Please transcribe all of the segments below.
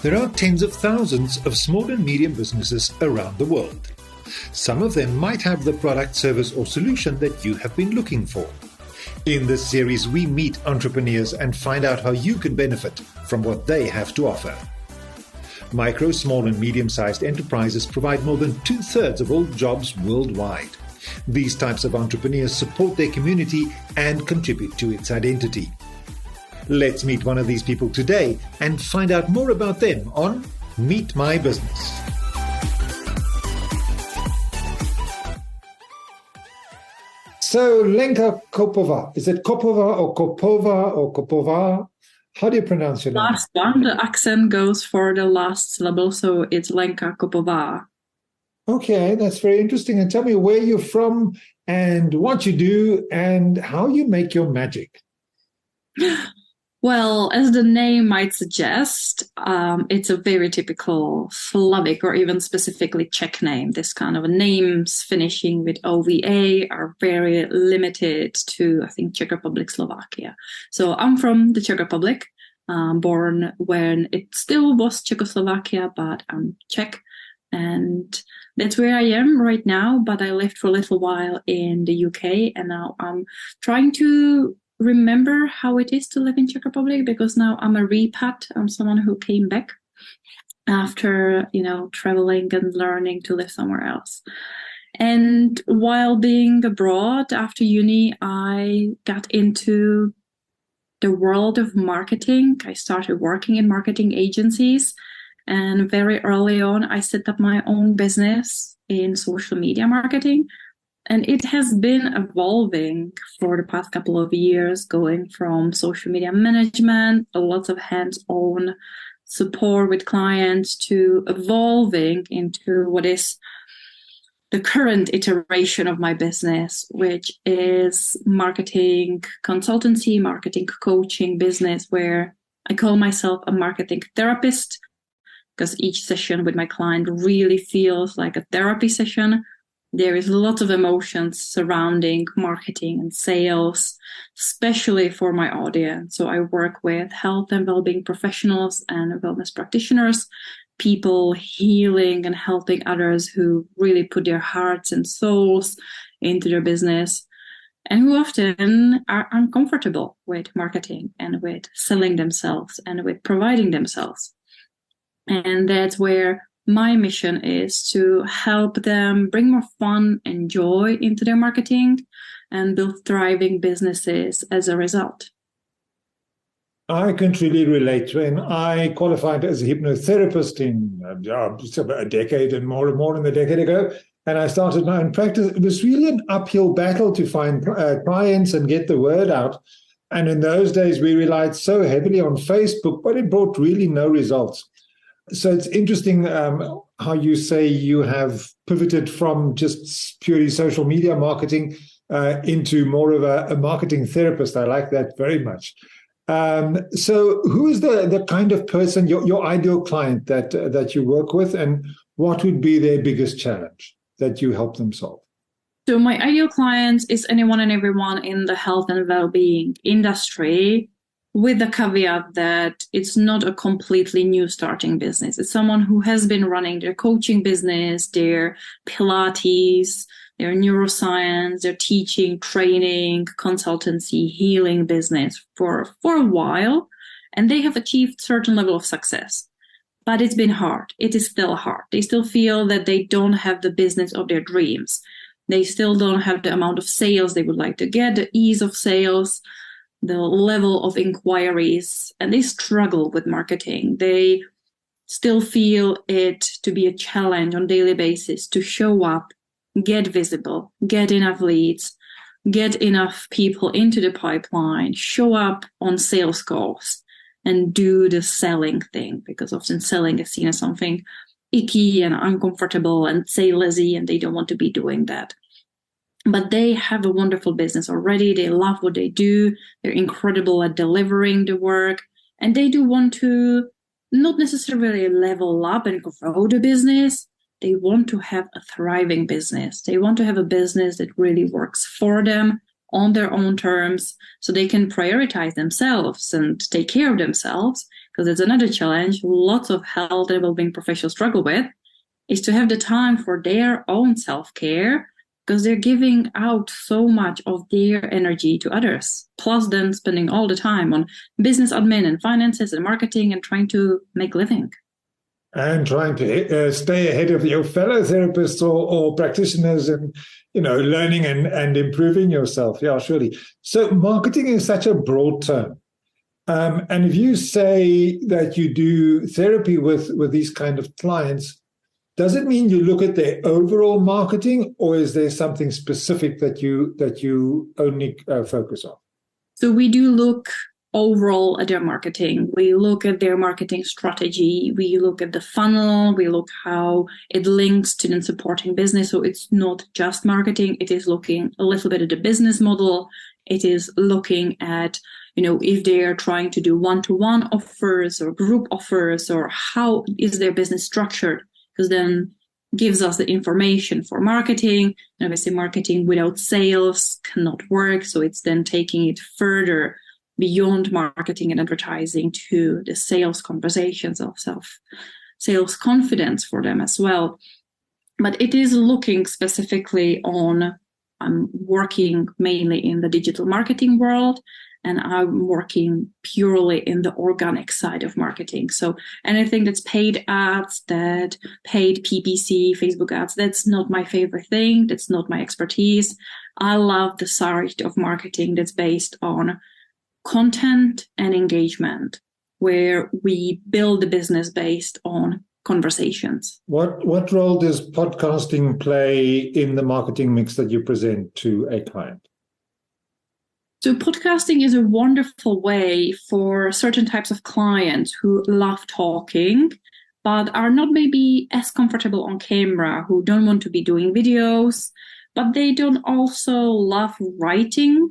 There are tens of thousands of small and medium businesses around the world. Some of them might have the product, service, or solution that you have been looking for. In this series, we meet entrepreneurs and find out how you can benefit from what they have to offer. Micro, small, and medium-sized enterprises provide more than 2/3 of all jobs worldwide. These types of entrepreneurs support their community and contribute to its identity. Let's meet one of these people today and find out more about them on Meet My Business. So, Lenka Koppova, is it Koppova or Koppova or Koppova? How do you pronounce your name? Last one, the accent goes for the last syllable, so it's Lenka Koppova. Okay, that's very interesting. And tell me where you're from and what you do and how you make your magic. Well, as the name might suggest, it's a very typical Slavic or even specifically Czech name. This kind of names finishing with OVA are very limited to, I think, Czech Republic, Slovakia. So I'm from the Czech Republic, born when it still was Czechoslovakia, but I'm Czech. And that's where I am right now. But I lived for a little while in the UK, and now I'm trying to remember how it is to live in Czech Republic, because now I'm a repat. I'm someone who came back after, traveling and learning to live somewhere else. And while being abroad after uni, I got into the world of marketing. I started working in marketing agencies, and very early on, I set up my own business in social media marketing. And it has been evolving for the past couple of years, going from social media management, lots of hands-on support with clients, to evolving into what is the current iteration of my business, which is marketing consultancy, marketing coaching business, where I call myself a marketing therapist, because each session with my client really feels like a therapy session. There is lots of emotions surrounding marketing and sales, especially for my audience. So I work with health and well-being professionals and wellness practitioners, people healing and helping others who really put their hearts and souls into their business, and who often are uncomfortable with marketing and with selling themselves and with providing themselves. And that's where my mission is, to help them bring more fun and joy into their marketing and build thriving businesses as a result. I can truly relate. When I qualified as a hypnotherapist in a decade and more than a decade ago, and I started my own practice, it was really an uphill battle to find clients and get the word out. And in those days, we relied so heavily on Facebook, but it brought really no results. So it's interesting how you say you have pivoted from just purely social media marketing into more of a marketing therapist. I like that very much. So who is the kind of person, your ideal client that you work with, and what would be their biggest challenge that you help them solve? So my ideal client is anyone and everyone in the health and well-being industry, with the caveat that it's not a completely new starting business. It's someone who has been running their coaching business, their Pilates, their neuroscience, their teaching, training, consultancy, healing business for a while, and they have achieved certain level of success. But it's been hard. It is still hard. They still feel that they don't have the business of their dreams. They still don't have the amount of sales they would like to get, the ease of sales, the level of inquiries, and they struggle with marketing. They still feel it to be a challenge on a daily basis to show up, get visible, get enough leads, get enough people into the pipeline, show up on sales calls, and do the selling thing, because often selling is seen as something icky and uncomfortable and salesy, and they don't want to be doing that. But they have a wonderful business already. They love what they do. They're incredible at delivering the work. And they do want to not necessarily level up and grow the business. They want to have a thriving business. They want to have a business that really works for them on their own terms so they can prioritize themselves and take care of themselves. Because it's another challenge lots of health and well-being professionals struggle with, is to have the time for their own self-care, because they're giving out so much of their energy to others, plus then spending all the time on business admin and finances and marketing and trying to make a living. And trying to stay ahead of your fellow therapists or practitioners and, learning and improving yourself. Yeah, surely. So marketing is such a broad term. And if you say that you do therapy with these kind of clients, does it mean you look at their overall marketing, or is there something specific that you only focus on? So we do look overall at their marketing. We look at their marketing strategy. We look at the funnel. We look how it links to the supporting business. So it's not just marketing. It is looking a little bit at the business model. It is looking at, if they are trying to do one-to-one offers or group offers, or how is their business structured? Because then gives us the information for marketing. And obviously marketing without sales cannot work. So it's then taking it further beyond marketing and advertising to the sales conversations of sales confidence for them as well. But it is looking specifically on, I'm working mainly in the digital marketing world, and I'm working purely in the organic side of marketing. So anything that's paid ads, that paid PPC, Facebook ads, that's not my favorite thing. That's not my expertise. I love the side of marketing that's based on content and engagement, where we build the business based on conversations. What role does podcasting play in the marketing mix that you present to a client? So podcasting is a wonderful way for certain types of clients who love talking, but are not maybe as comfortable on camera, who don't want to be doing videos, but they don't also love writing.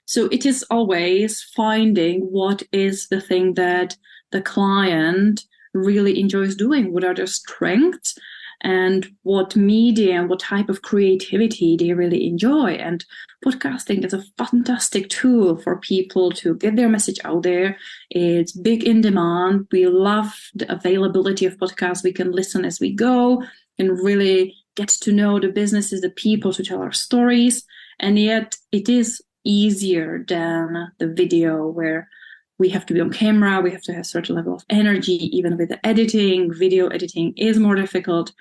So it is always finding what is the thing that the client really enjoys doing, what are their strengths, and what media and what type of creativity they really enjoy. And podcasting is a fantastic tool for people to get their message out there. It's big in demand. We love the availability of podcasts. We can listen as we go and really get to know the businesses, the people, to tell our stories. And yet it is easier than the video, where we have to be on camera, we have to have a certain level of energy. Even with the editing, video editing is more difficult.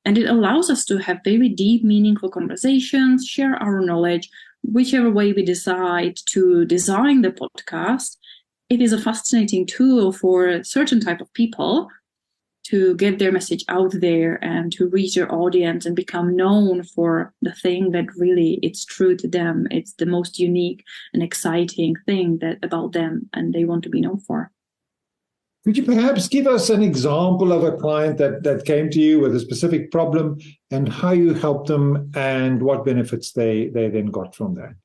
And it allows us to have very deep, meaningful conversations, share our knowledge, whichever way we decide to design the podcast. It is a fascinating tool for a certain type of people to get their message out there and to reach their audience and become known for the thing that really it's true to them. It's the most unique and exciting thing about them, and they want to be known for. Could you perhaps give us an example of a client that came to you with a specific problem and how you helped them and what benefits they then got from that?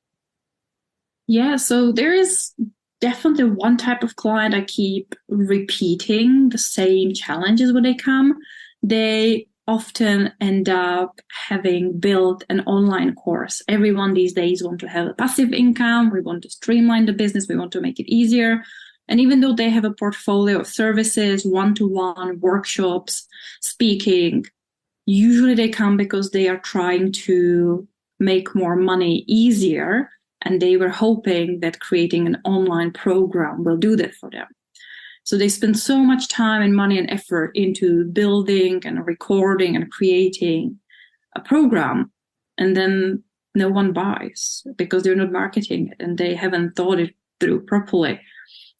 Yeah, so there is definitely one type of client I keep repeating the same challenges when they come. They often end up having built an online course. Everyone these days want to have a passive income. We want to streamline the business. We want to make it easier. And even though they have a portfolio of services, one-to-one workshops, speaking, usually they come because they are trying to make more money easier. And they were hoping that creating an online program will do that for them. So they spend so much time and money and effort into building and recording and creating a program. And then no one buys because they're not marketing it and they haven't thought it through properly.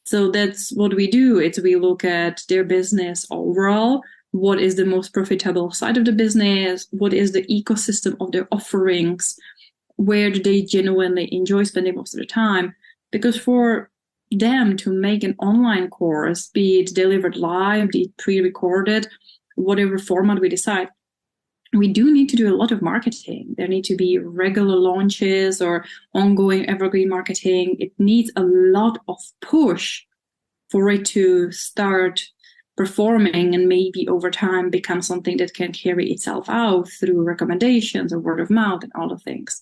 So that's what we do. We look at their business overall. What is the most profitable side of the business? What is the ecosystem of their offerings? Where do they genuinely enjoy spending most of the time? Because for them to make an online course, be it delivered live, be it pre-recorded, whatever format we decide, we do need to do a lot of marketing. There need to be regular launches or ongoing evergreen marketing. It needs a lot of push for it to start performing and maybe over time become something that can carry itself out through recommendations or word of mouth and all the things.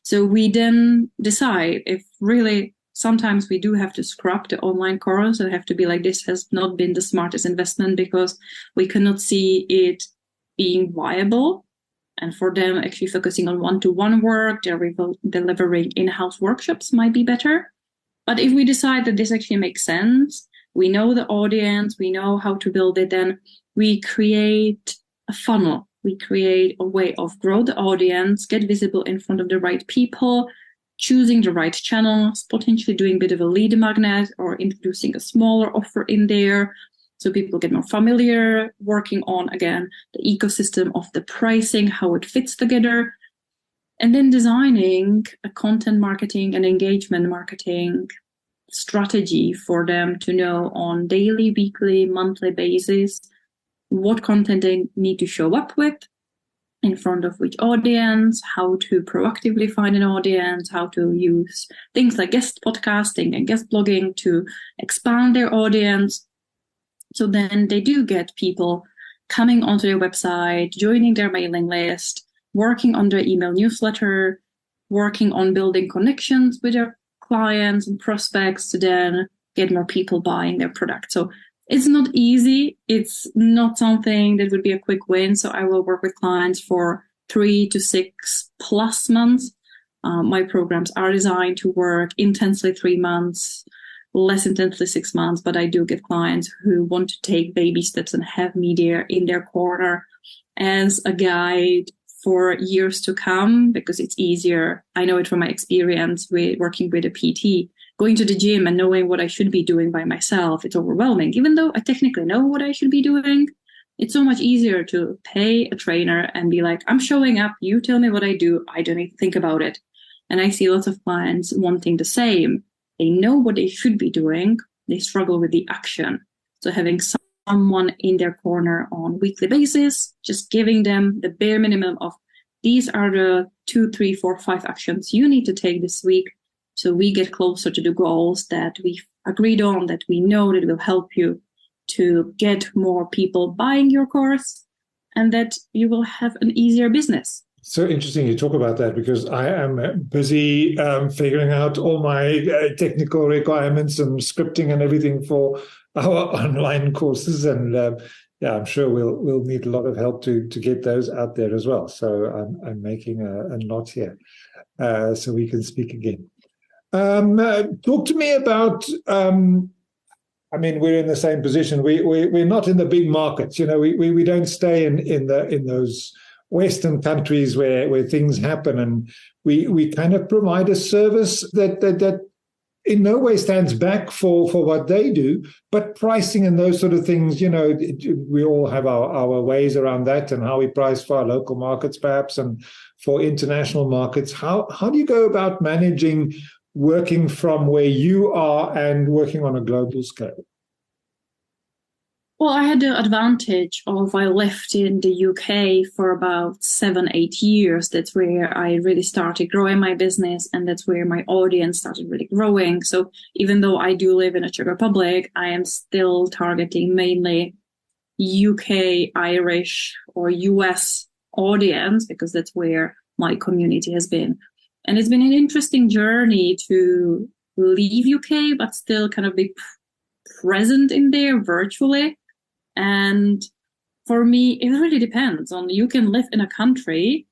So we then decide if really sometimes we do have to scrap the online course and have to be like, this has not been the smartest investment because we cannot see it being viable. And for them, actually focusing on one-to-one work, delivering in-house workshops might be better. But if we decide that this actually makes sense, we know the audience, we know how to build it, then we create a funnel. We create a way of grow the audience, get visible in front of the right people, choosing the right channels, potentially doing a bit of a lead magnet or introducing a smaller offer in there so people get more familiar, working on, again, the ecosystem of the pricing, how it fits together, and then designing a content marketing and engagement marketing strategy for them to know on daily, weekly, monthly basis what content they need to show up with, in front of which audience, how to proactively find an audience, how to use things like guest podcasting and guest blogging to expand their audience. So then they do get people coming onto their website, joining their mailing list, working on their email newsletter, working on building connections with their clients and prospects to then get more people buying their product. So it's not easy. It's not something that would be a quick win. So I will work with clients for 3 to 6+ months. My programs are designed to work intensely 3 months, less intensely 6 months, but I do get clients who want to take baby steps and have me there in their corner as a guide for years to come, because it's easier. I know it from my experience with working with a PT. Going to the gym and knowing what I should be doing by myself, it's overwhelming. Even though I technically know what I should be doing, it's so much easier to pay a trainer and be like, I'm showing up, you tell me what I do, I don't need to think about it. And I see lots of clients wanting the same. They know what they should be doing, they struggle with the action. So having someone in their corner on a weekly basis, just giving them the bare minimum of these are the 2, 3, 4, 5 actions you need to take this week. So we get closer to the goals that we've agreed on, that we know that will help you to get more people buying your course and that you will have an easier business. So interesting you talk about that, because I am busy figuring out all my technical requirements and scripting and everything for our online courses. And I'm sure we'll need a lot of help to get those out there as well. So I'm making a note here so we can speak again. Talk to me about, we're in the same position. We're not in the big markets. We don't stay in those Western countries where things happen, and we kind of provide a service that in no way stands back for what they do, but pricing and those sort of things, we all have our ways around that and how we price for our local markets perhaps and for international markets. How do you go about managing working from where you are and working on a global scale? Well, I had the advantage of I lived in the UK for about 7-8 years. That's where I really started growing my business, and that's where my audience started really growing. So even though I do live in the Czech Republic, I am still targeting mainly UK, Irish, or US audience, because that's where my community has been. And it's been an interesting journey to leave UK, but still kind of be present in there virtually. And for me, it really depends on, you can live in a country,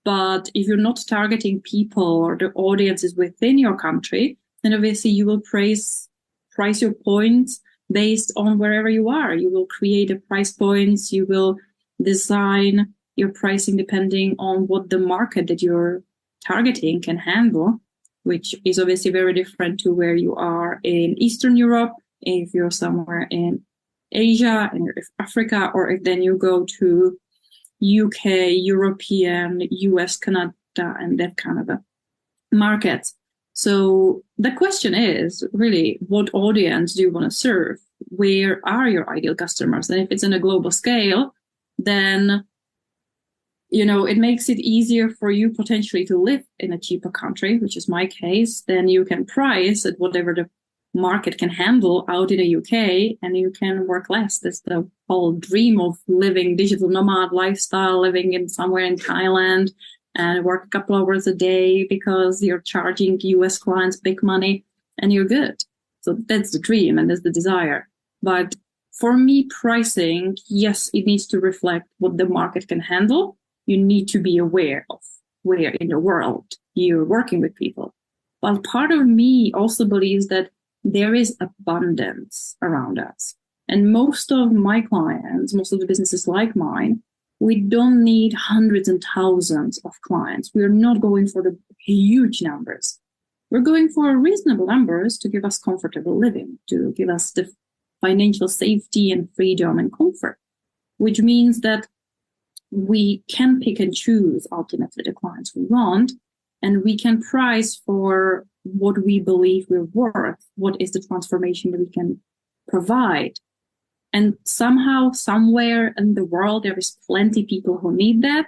but if you're not targeting people or the audience is within your country, then obviously you will price your points based on wherever you are. You will create the price points, you will design your pricing depending on what the market that you're targeting can handle, which is obviously very different to where you are in Eastern Europe, if you're somewhere in Asia and Africa, or if then you go to UK, European, US, Canada, and that kind of a market. So the question is really, what audience do you want to serve? Where are your ideal customers? And if it's in a global scale, then it makes it easier for you potentially to live in a cheaper country, which is my case. Then you can price at whatever the market can handle out in the UK, and you can work less. That's the whole dream of living digital nomad lifestyle, living in somewhere in Thailand and work a couple hours a day because you're charging US clients big money and you're good. So that's the dream and that's the desire. But for me, pricing, yes, it needs to reflect what the market can handle. You need to be aware of where in the world you're working with people. But part of me also believes that there is abundance around us. And most of my clients, most of the businesses like mine, we don't need hundreds and thousands of clients. We're not going for the huge numbers. We're going for reasonable numbers to give us comfortable living, to give us the financial safety and freedom and comfort, which means that we can pick and choose ultimately the clients we want, and we can price for what we believe we're worth, what is the transformation that we can provide. And somehow, somewhere in the world, there is plenty of people who need that.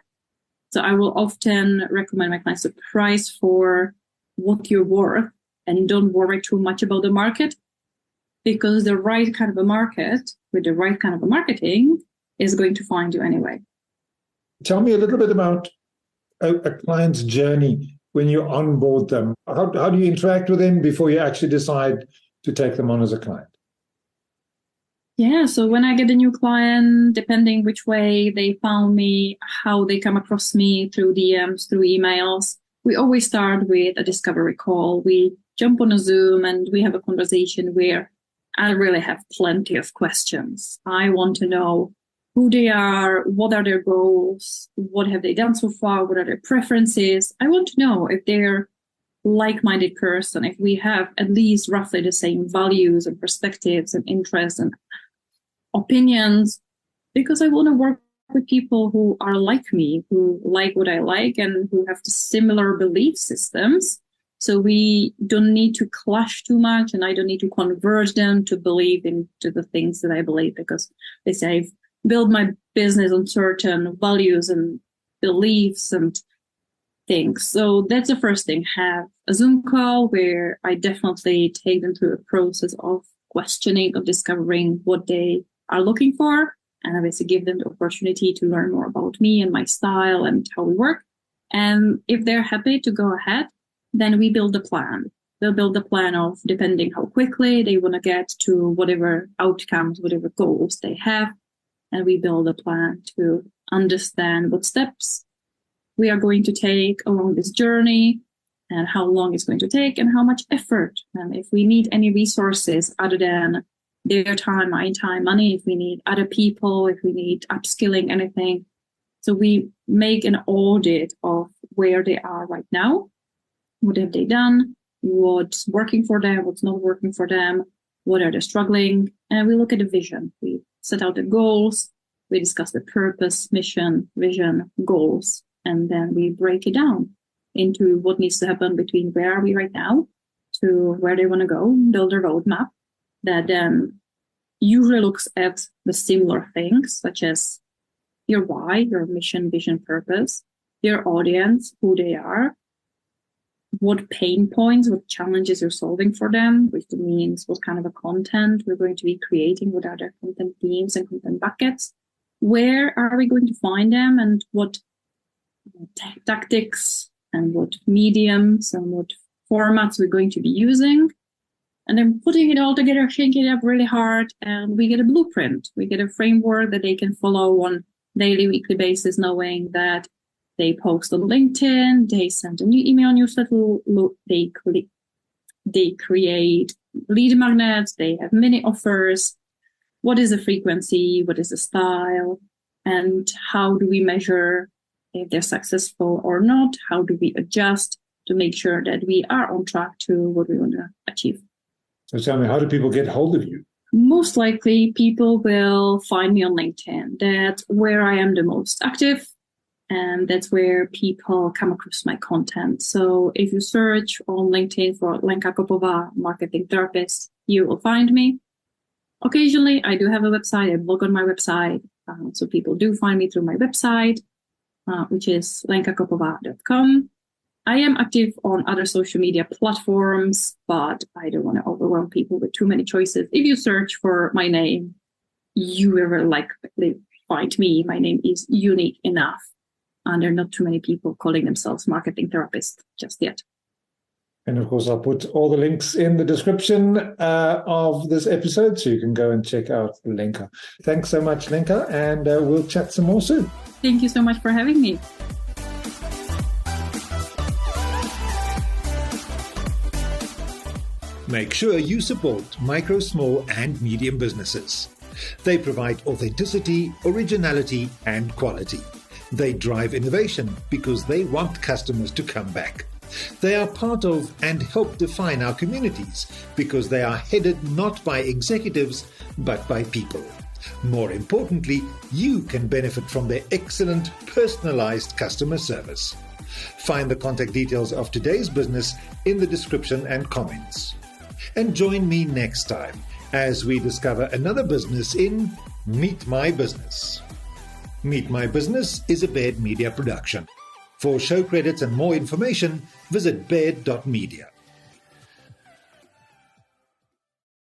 So I will often recommend my clients to price for what you're worth and don't worry too much about the market, because the right kind of a market with the right kind of a marketing is going to find you anyway. Tell me a little bit about a client's journey when you onboard them. How do you interact with them before you actually decide to take them on as a client? Yeah, so when I get a new client, depending which way they found me, how they come across me through DMs, through emails, we always start with a discovery call. We jump on a Zoom and we have a conversation where I really have plenty of questions. I want to know who they are, what are their goals, what have they done so far, what are their preferences. I want to know if they're like-minded person, if we have at least roughly the same values and perspectives and interests and opinions, because I want to work with people who are like me, who like what I like and who have similar belief systems. So we don't need to clash too much, and I don't need to convert them to believe into the things that I believe, because they say I've built my business on certain values and beliefs and things. So that's the first thing. Have a Zoom call where I definitely take them through a process of questioning, of discovering what they are looking for, and I basically give them the opportunity to learn more about me and my style and how we work. And if they're happy to go ahead, then we build a plan. They'll build a plan of, depending how quickly they want to get to whatever outcomes, whatever goals they have. And we build a plan to understand what steps we are going to take along this journey and how long it's going to take and how much effort. And if we need any resources other than their time, my time, money, if we need other people, if we need upskilling, anything. So we make an audit of where they are right now. What have they done? What's working for them? What's not working for them? What are they struggling? And we look at the vision. We set out the goals. We discuss the purpose, mission, vision, goals. And then we break it down into what needs to happen between where are we right now to where they want to go, build a roadmap that then usually looks at the similar things, such as your why, your mission, vision, purpose, your audience, who they are, what pain points, what challenges you're solving for them, which means what kind of a content we're going to be creating, what are their content themes and content buckets, where are we going to find them, and what tactics and what mediums and what formats we're going to be using. And then putting it all together, shaking it up really hard, and we get a blueprint. We get a framework that they can follow on daily, weekly basis, knowing that they post on LinkedIn, they send a new email newsletter, they create lead magnets, they have mini offers. What is the frequency? What is the style? And how do we measure if they're successful or not? How do we adjust to make sure that we are on track to what we want to achieve? So tell me, how do people get hold of you? Most likely, people will find me on LinkedIn. That's where I am the most active, and that's where people come across my content. So if you search on LinkedIn for Lenka Koppova, marketing therapist, you will find me. Occasionally, I do have a website. I blog on my website. So people do find me through my website, which is lenkakoppova.com. I am active on other social media platforms, but I don't want to overwhelm people with too many choices. If you search for my name, you will likely find me. My name is unique enough, and there are not too many people calling themselves marketing therapists just yet. And of course, I'll put all the links in the description of this episode, so you can go and check out Lenka. Thanks so much, Lenka, and we'll chat some more soon. Thank you so much for having me. Make sure you support micro, small, and medium businesses. They provide authenticity, originality, and quality. They drive innovation because they want customers to come back. They are part of and help define our communities because they are headed not by executives, but by people. More importantly, you can benefit from their excellent, personalized customer service. Find the contact details of today's business in the description and comments. And join me next time as we discover another business in Meet My Business. Meet My Business is a Baird Media production. For show credits and more information, visit baird.media.